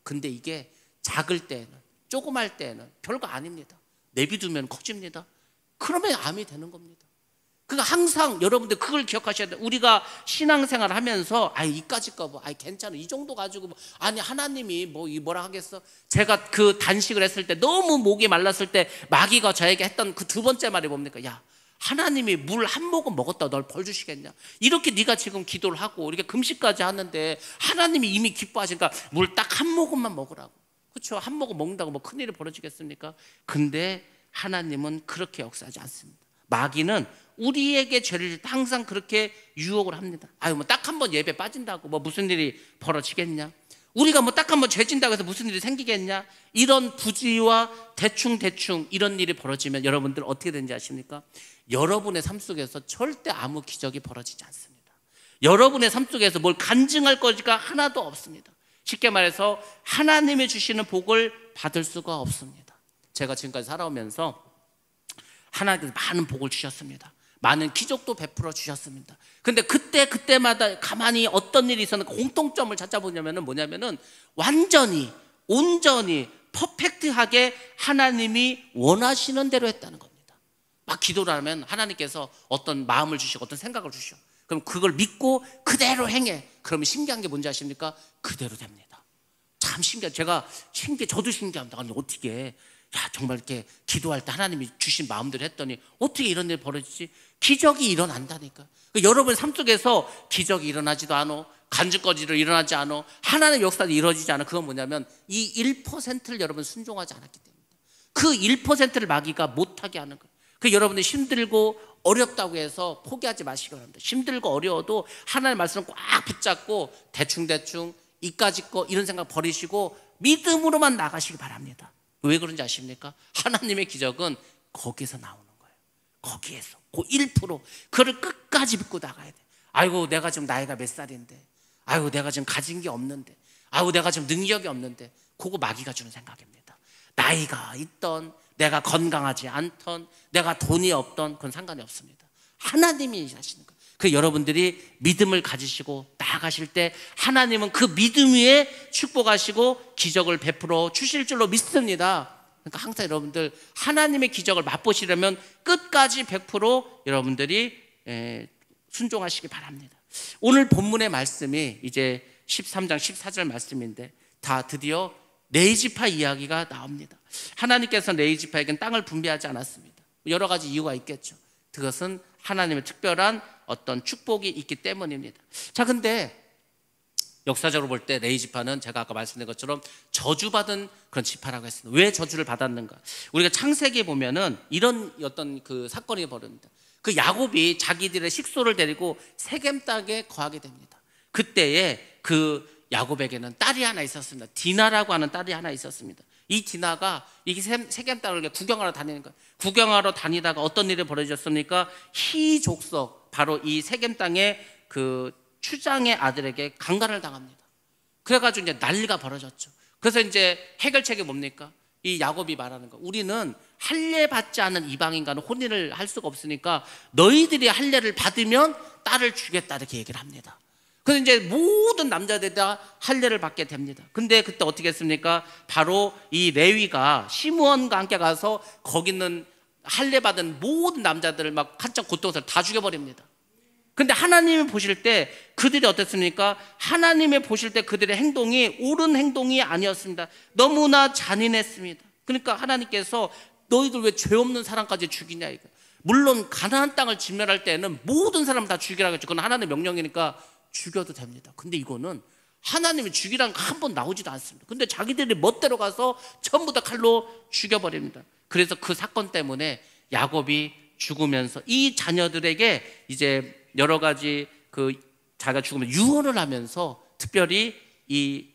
Speaker 1: 근데 이게 작을 때는, 조그말 때는 별거 아닙니다. 내비두면 커집니다. 그러면 암이 되는 겁니다. 그러니까 항상 여러분들 그걸 기억하셔야 돼요. 우리가 신앙생활 하면서 이까짓 거 뭐 괜찮아 이 정도 가지고 뭐, 아니 하나님이 뭐라 하겠어. 제가 그 단식을 했을 때 너무 목이 말랐을 때 마귀가 저에게 했던 그 두 번째 말이 뭡니까? 야, 하나님이 물 한 모금 먹었다 널 벌 주시겠냐? 이렇게 네가 지금 기도를 하고 이렇게 금식까지 하는데 하나님이 이미 기뻐하시니까 물 딱 한 모금만 먹으라고. 그렇죠? 한 모금 먹는다고 뭐 큰일이 벌어지겠습니까? 근데 하나님은 그렇게 역사하지 않습니다. 마귀는 우리에게 죄를 항상 그렇게 유혹을 합니다. 뭐 딱 한 번 예배 빠진다고 뭐 무슨 일이 벌어지겠냐? 우리가 뭐 딱 한 번 죄 진다고 해서 무슨 일이 생기겠냐? 이런 부지와 대충 이런 일이 벌어지면 여러분들 어떻게 되는지 아십니까? 여러분의 삶 속에서 절대 아무 기적이 벌어지지 않습니다. 여러분의 삶 속에서 뭘 간증할 거지가 하나도 없습니다. 쉽게 말해서 하나님이 주시는 복을 받을 수가 없습니다. 제가 지금까지 살아오면서 하나님께서 많은 복을 주셨습니다. 많은 기적도 베풀어 주셨습니다. 근데 그때마다 가만히 어떤 일이 있었는가 공통점을 찾아보냐면은 뭐냐면은 완전히 온전히 퍼펙트하게 하나님이 원하시는 대로 했다는 겁니다. 막 기도를 하면 하나님께서 어떤 마음을 주시고 어떤 생각을 주셔. 그럼 그걸 믿고 그대로 행해. 그러면 신기한 게 뭔지 아십니까? 그대로 됩니다. 참 저도 신기합니다. 아니 어떻게 정말 이렇게 기도할 때 하나님이 주신 마음대로 했더니 어떻게 이런 일이 벌어지지? 기적이 일어난다니까. 여러분 삶 속에서 기적이 일어나지도 않아, 간증거리로 일어나지 않아, 하나님의 역사도 이루어지지 않아. 그건 뭐냐면 이 1%를 여러분 순종하지 않았기 때문입니다. 그 1%를 마귀가 못하게 하는 거예요. 여러분이 힘들고 어렵다고 해서 포기하지 마시기 바랍니다. 힘들고 어려워도 하나님의 말씀을 꽉 붙잡고 대충 이까짓 거 이런 생각 버리시고 믿음으로만 나가시기 바랍니다. 왜 그런지 아십니까? 하나님의 기적은 거기서 나오는 거예요. 거기에서 그 1% 그걸 끝까지 믿고 나가야 돼. 아이고 내가 지금 나이가 몇 살인데, 아이고 내가 지금 가진 게 없는데, 아이고 내가 지금 능력이 없는데, 그거 마귀가 주는 생각입니다. 나이가 있던, 내가 건강하지 않던, 내가 돈이 없던 그건 상관이 없습니다. 하나님이 하시는 거예요. 여러분들이 믿음을 가지시고 나아가실 때 하나님은 그 믿음 위에 축복하시고 기적을 베풀어 주실 줄로 믿습니다. 그러니까 항상 여러분들 하나님의 기적을 맛보시려면 끝까지 100% 여러분들이 순종하시기 바랍니다. 오늘 본문의 말씀이 이제 13장 14절 말씀인데 다 드디어 레위지파 이야기가 나옵니다. 하나님께서 레위지파에게는 땅을 분배하지 않았습니다. 여러 가지 이유가 있겠죠. 그것은 하나님의 특별한 어떤 축복이 있기 때문입니다. 자, 근데 역사적으로 볼 때 레위지파는 제가 아까 말씀드린 것처럼 저주받은 그런 지파라고 했습니다. 왜 저주를 받았는가? 우리가 창세기에 보면은 이런 어떤 그 사건이 벌어집니다. 야곱이 자기들의 식소를 데리고 세겜 땅에 거하게 됩니다. 그때에 야곱에게는 딸이 하나 있었습니다. 디나라고 하는 딸이 하나 있었습니다. 이 디나가 이 세겜 땅을 구경하러 다니는 거예요. 구경하러 다니다가 어떤 일이 벌어졌습니까? 희 족속, 바로 이 세겜 땅의 추장의 아들에게 강간을 당합니다. 그래가지고 이제 난리가 벌어졌죠. 그래서 이제 해결책이 뭡니까? 이 야곱이 말하는 거, 우리는 할례 받지 않은 이방인과는 혼인을 할 수가 없으니까 너희들이 할례를 받으면 딸을 주겠다, 이렇게 얘기를 합니다. 그래서 이제 모든 남자들이 다 할례를 받게 됩니다. 근데 그때 어떻게 했습니까? 바로 이 레위가 시므온과 함께 가서 거기 있는 할례 받은 모든 남자들을 막 한참 고통스러워 다 죽여버립니다. 근데 하나님이 보실 때 그들이 어땠습니까? 하나님이 보실 때 그들의 행동이 옳은 행동이 아니었습니다. 너무나 잔인했습니다. 그러니까 하나님께서 너희들 왜 죄 없는 사람까지 죽이냐 이거. 물론 가나안 땅을 진멸할 때는 모든 사람 다 죽이라고 했죠. 그건 하나님의 명령이니까 죽여도 됩니다. 근데 이거는 하나님이 죽이라는 거 한 번 나오지도 않습니다. 근데 자기들이 멋대로 가서 전부 다 칼로 죽여버립니다. 그래서 그 사건 때문에 야곱이 죽으면서 이 자녀들에게 이제 여러 가지 자기가 죽으면 유언을 하면서 특별히 이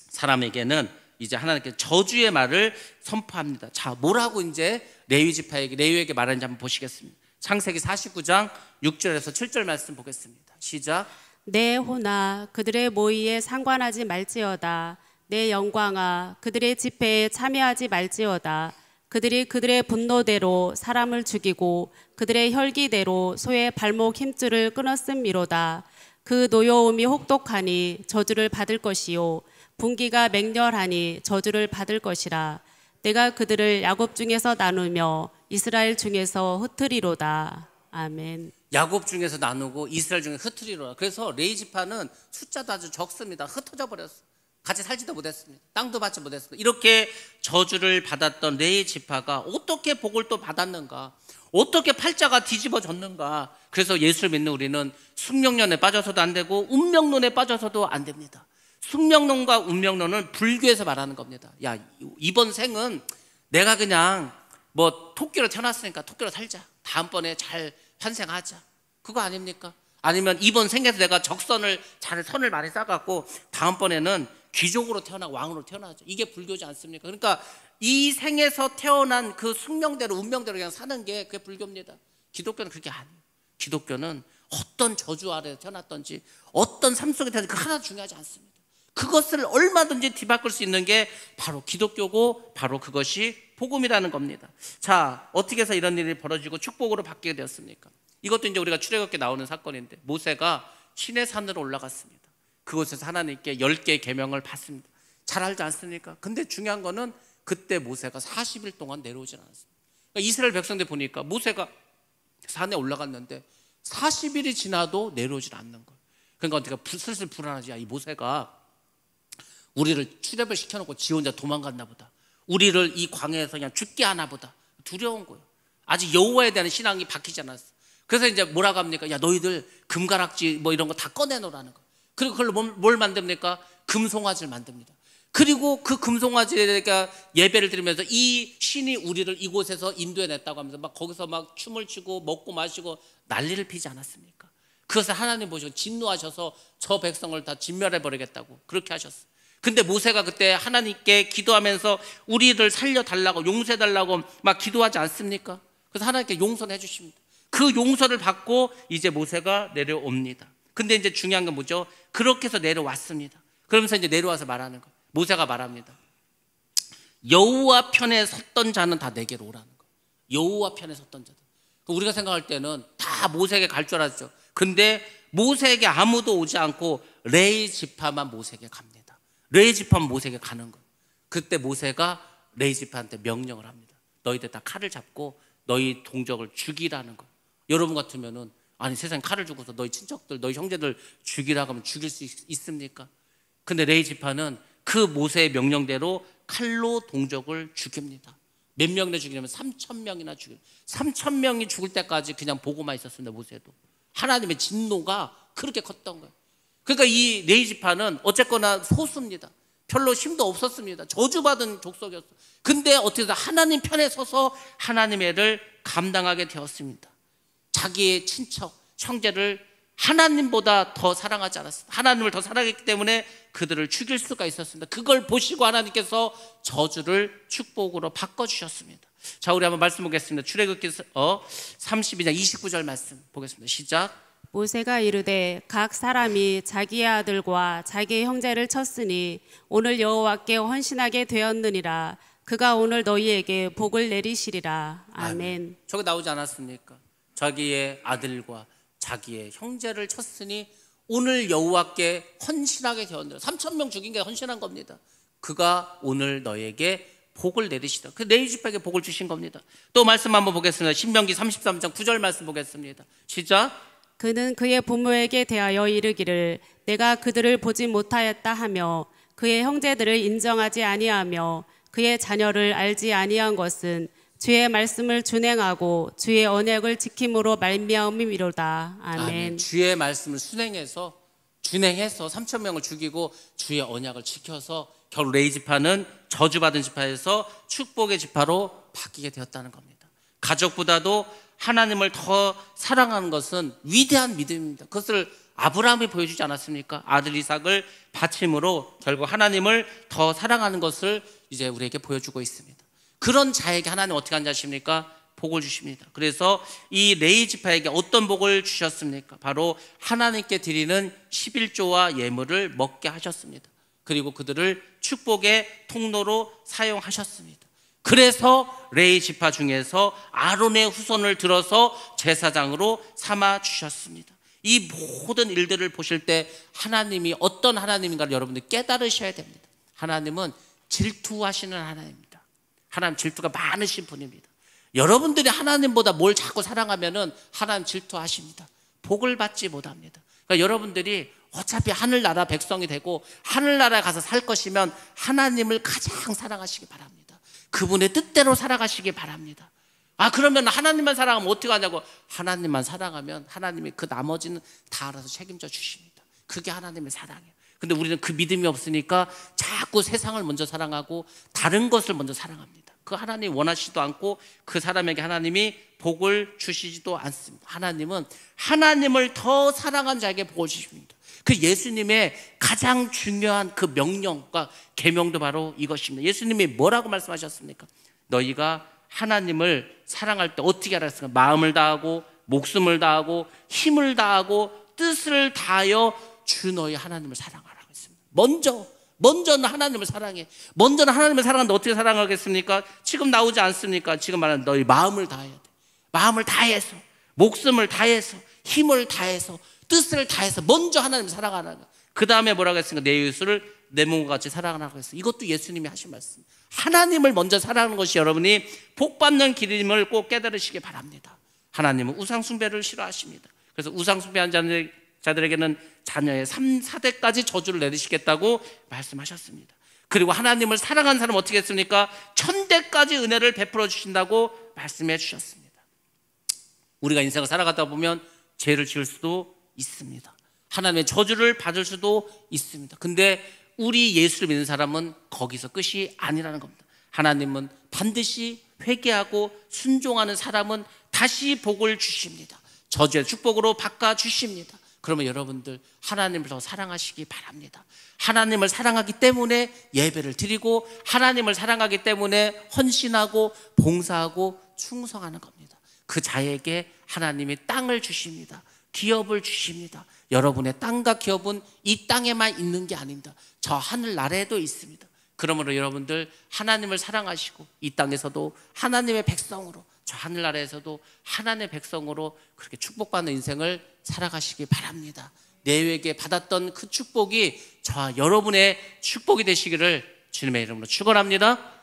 Speaker 1: 사람에게는 이제 하나님께 저주의 말을 선포합니다. 자, 뭐라고 이제 레위에게 말하는지 한번 보시겠습니다. 창세기 49장 6절에서 7절 말씀 보겠습니다. 시작.
Speaker 2: 내 혼아 그들의 모의에 상관하지 말지어다. 내 영광아 그들의 집회에 참여하지 말지어다. 그들이 그들의 분노대로 사람을 죽이고 그들의 혈기대로 소의 발목 힘줄을 끊었음이로다. 그 노여움이 혹독하니 저주를 받을 것이요 분기가 맹렬하니 저주를 받을 것이라. 내가 그들을 야곱 중에서 나누며 이스라엘 중에서 흩으리로다. 아멘.
Speaker 1: 야곱 중에서 나누고 이스라엘 중에 흩으리로라. 그래서 레위 지파는 숫자도 아주 적습니다. 흩어져 버렸어. 같이 살지도 못했습니다. 땅도 받지 못했습니다. 이렇게 저주를 받았던 레위 지파가 어떻게 복을 또 받았는가? 어떻게 팔자가 뒤집어졌는가? 그래서 예수를 믿는 우리는 숙명론에 빠져서도 안 되고 운명론에 빠져서도 안 됩니다. 숙명론과 운명론은 불교에서 말하는 겁니다. 야, 이번 생은 내가 그냥 뭐 토끼로 태어났으니까 토끼로 살자. 다음번에 잘 환생하자. 그거 아닙니까? 아니면 이번 생에서 내가 적선을 잘 선을 많이 쌓아갖고 다음번에는 귀족으로 태어나 왕으로 태어나죠. 이게 불교지 않습니까? 그러니까 이 생에서 태어난 그 숙명대로 운명대로 그냥 사는 게 그게 불교입니다. 기독교는 그게 아니에요. 기독교는 어떤 저주 아래 태어났던지 어떤 삶 속에 태어났는지 그 하나도 중요하지 않습니다. 그것을 얼마든지 뒤바꿀 수 있는 게 바로 기독교고 바로 그것이 복음이라는 겁니다. 자, 어떻게 해서 이런 일이 벌어지고 축복으로 바뀌게 되었습니까? 이것도 이제 우리가 출애굽기에 나오는 사건인데 모세가 시내 산으로 올라갔습니다. 그곳에서 하나님께 10개의 계명을 받습니다. 잘 알지 않습니까? 근데 중요한 거는 그때 모세가 40일 동안 내려오질 않았습니다. 그러니까 이스라엘 백성들 보니까 모세가 산에 올라갔는데 40일이 지나도 내려오질 않는 거예요. 그러니까 어떻게 슬슬 불안하지. 야, 이 모세가 우리를 출애굽을 시켜놓고 지 혼자 도망갔나 보다. 우리를 이 광야에서 그냥 죽게 하나 보다. 두려운 거예요. 아직 여호와에 대한 신앙이 바뀌지 않았어. 그래서 이제 뭐라고 합니까? 야, 너희들 금가락지 뭐 이런 거 다 꺼내놓으라는 거. 그리고 그걸로 뭘 만듭니까? 금송아지를 만듭니다. 그리고 그 금송아지가 예배를 드리면서 이 신이 우리를 이곳에서 인도해냈다고 하면서 막 거기서 막 춤을 추고 먹고 마시고 난리를 피지 않았습니까? 그것을 하나님 보시고 진노하셔서 저 백성을 다 진멸해버리겠다고 그렇게 하셨어요. 근데 모세가 그때 하나님께 기도하면서 우리를 살려달라고 용서해달라고 막 기도하지 않습니까? 그래서 하나님께 용서를 해주십니다. 그 용서를 받고 이제 모세가 내려옵니다. 근데 이제 중요한 건 뭐죠? 그렇게 해서 내려왔습니다. 그러면서 이제 내려와서 말하는 거예요. 모세가 말합니다. 여호와 편에 섰던 자는 다 내게로 오라는 거예요. 여호와 편에 섰던 자들. 우리가 생각할 때는 다 모세에게 갈 줄 알았죠. 근데 모세에게 아무도 오지 않고 레위 지파만 모세에게 갑니다. 레위 지파만 모세에게 가는 거예요. 그때 모세가 레위 지파한테 명령을 합니다. 너희들 다 칼을 잡고 너희 동족을 죽이라는 거예요. 여러분 같으면은 아니 세상에 칼을 주고서 너희 친척들 너희 형제들 죽이라고 하면 죽일 수 있습니까? 근데 레위 지파는 그 모세의 명령대로 칼로 동족을 죽입니다. 몇 명이나 죽이냐면 3,000명이나 죽여요. 3,000명이 죽을 때까지 그냥 보고만 있었습니다. 모세도. 하나님의 진노가 그렇게 컸던 거예요. 그러니까 이 레위 지파는 어쨌거나 소수입니다. 별로 힘도 없었습니다. 저주받은 족속이었어요. 근데 어떻게 해서 하나님 편에 서서 하나님의 애를 감당하게 되었습니다. 자기의 친척, 형제를 하나님보다 더 사랑하지 않았습니다. 하나님을 더 사랑했기 때문에 그들을 죽일 수가 있었습니다. 그걸 보시고 하나님께서 저주를 축복으로 바꿔주셨습니다. 자, 우리 한번 말씀 보겠습니다. 출애굽기 32장 29절 말씀 보겠습니다. 시작.
Speaker 2: 모세가 이르되 각 사람이 자기의 아들과 자기의 형제를 쳤으니 오늘 여호와께 헌신하게 되었느니라. 그가 오늘 너희에게 복을 내리시리라. 아멘.
Speaker 1: 저거 나오지 않았습니까? 자기의 아들과 자기의 형제를 쳤으니 오늘 여호와께 헌신하게 되었느니라. 3,000명 죽인 게 헌신한 겁니다. 그가 오늘 너에게 복을 내리시다. 그 레위 지파에게 복을 주신 겁니다. 또 말씀 한번 보겠습니다. 신명기 33장 9절 말씀 보겠습니다. 시작.
Speaker 2: 그는 그의 부모에게 대하여 이르기를 내가 그들을 보지 못하였다 하며 그의 형제들을 인정하지 아니하며 그의 자녀를 알지 아니한 것은 주의 말씀을 준행하고 주의 언약을 지킴으로 말미암음이로다. 아멘.
Speaker 1: 주의 말씀을 준행해서 3,000명을 죽이고 주의 언약을 지켜서 결국 레위 지파는 저주받은 지파에서 축복의 지파로 바뀌게 되었다는 겁니다. 가족보다도 하나님을 더 사랑하는 것은 위대한 믿음입니다. 그것을 아브라함이 보여주지 않았습니까? 아들 이삭을 바침으로 결국 하나님을 더 사랑하는 것을 이제 우리에게 보여주고 있습니다. 그런 자에게 하나님 어떻게 하는 자십니까? 복을 주십니다. 그래서 이 레위 지파에게 어떤 복을 주셨습니까? 바로 하나님께 드리는 11조와 예물을 먹게 하셨습니다. 그리고 그들을 축복의 통로로 사용하셨습니다. 그래서 레위 지파 중에서 아론의 후손을 들어서 제사장으로 삼아 주셨습니다. 이 모든 일들을 보실 때 하나님이 어떤 하나님인가를 여러분들 깨달으셔야 됩니다. 하나님은 질투하시는 하나님입니다. 하나님 질투가 많으신 분입니다.
Speaker 3: 여러분들이 하나님보다 뭘 자꾸 사랑하면은 하나님 질투하십니다. 복을 받지 못합니다. 그러니까 여러분들이 어차피 하늘나라 백성이 되고 하늘나라에 가서 살 것이면 하나님을 가장 사랑하시기 바랍니다. 그분의 뜻대로 살아가시기 바랍니다. 그러면 하나님만 사랑하면 어떻게 하냐고. 하나님만 사랑하면 하나님이 그 나머지는 다 알아서 책임져 주십니다. 그게 하나님의 사랑이에요. 근데 우리는 그 믿음이 없으니까 자꾸 세상을 먼저 사랑하고 다른 것을 먼저 사랑합니다. 그 하나님이 원하시지도 않고 그 사람에게 하나님이 복을 주시지도 않습니다. 하나님은 하나님을 더 사랑한 자에게 복을 주십니다. 그 예수님의 가장 중요한 그 명령과 계명도 바로 이것입니다. 예수님이 뭐라고 말씀하셨습니까? 너희가 하나님을 사랑할 때 어떻게 하랬습니까? 마음을 다하고 목숨을 다하고 힘을 다하고 뜻을 다하여 주 너희 하나님을 사랑하라고 했습니다. 먼저는 하나님을 사랑해. 먼저는 하나님을 사랑하는데 어떻게 사랑하겠습니까? 지금 나오지 않습니까? 지금 말하는 너희 마음을 다해야 돼. 마음을 다해서, 목숨을 다해서, 힘을 다해서, 뜻을 다해서 먼저 하나님을 사랑하라고. 그 다음에 뭐라고 했습니까? 내 이웃을 내 몸과 같이 사랑하라고 했어요. 이것도 예수님이 하신 말씀. 하나님을 먼저 사랑하는 것이 여러분이 복받는 길임을 꼭 깨달으시기 바랍니다. 하나님은 우상 숭배를 싫어하십니다. 그래서 우상 숭배한 자들에게는 자녀의 3, 4대까지 저주를 내리시겠다고 말씀하셨습니다. 그리고 하나님을 사랑하는 사람은 어떻게 했습니까? 1000대까지 은혜를 베풀어 주신다고 말씀해 주셨습니다. 우리가 인생을 살아가다 보면 죄를 지을 수도 있습니다. 하나님의 저주를 받을 수도 있습니다. 근데 우리 예수를 믿는 사람은 거기서 끝이 아니라는 겁니다. 하나님은 반드시 회개하고 순종하는 사람은 다시 복을 주십니다. 저주의 축복으로 바꿔주십니다. 그러면 여러분들 하나님을 더 사랑하시기 바랍니다. 하나님을 사랑하기 때문에 예배를 드리고 하나님을 사랑하기 때문에 헌신하고 봉사하고 충성하는 겁니다. 그 자에게 하나님이 땅을 주십니다. 기업을 주십니다. 여러분의 땅과 기업은 이 땅에만 있는 게 아닙니다. 저 하늘나라에도 있습니다. 그러므로 여러분들 하나님을 사랑하시고 이 땅에서도 하나님의 백성으로, 저 하늘나라에서도 하나님의 백성으로 그렇게 축복받는 인생을 살아가시기 바랍니다. 내외에게 받았던 그 축복이 저와 여러분의 축복이 되시기를 주님의 이름으로 축원합니다.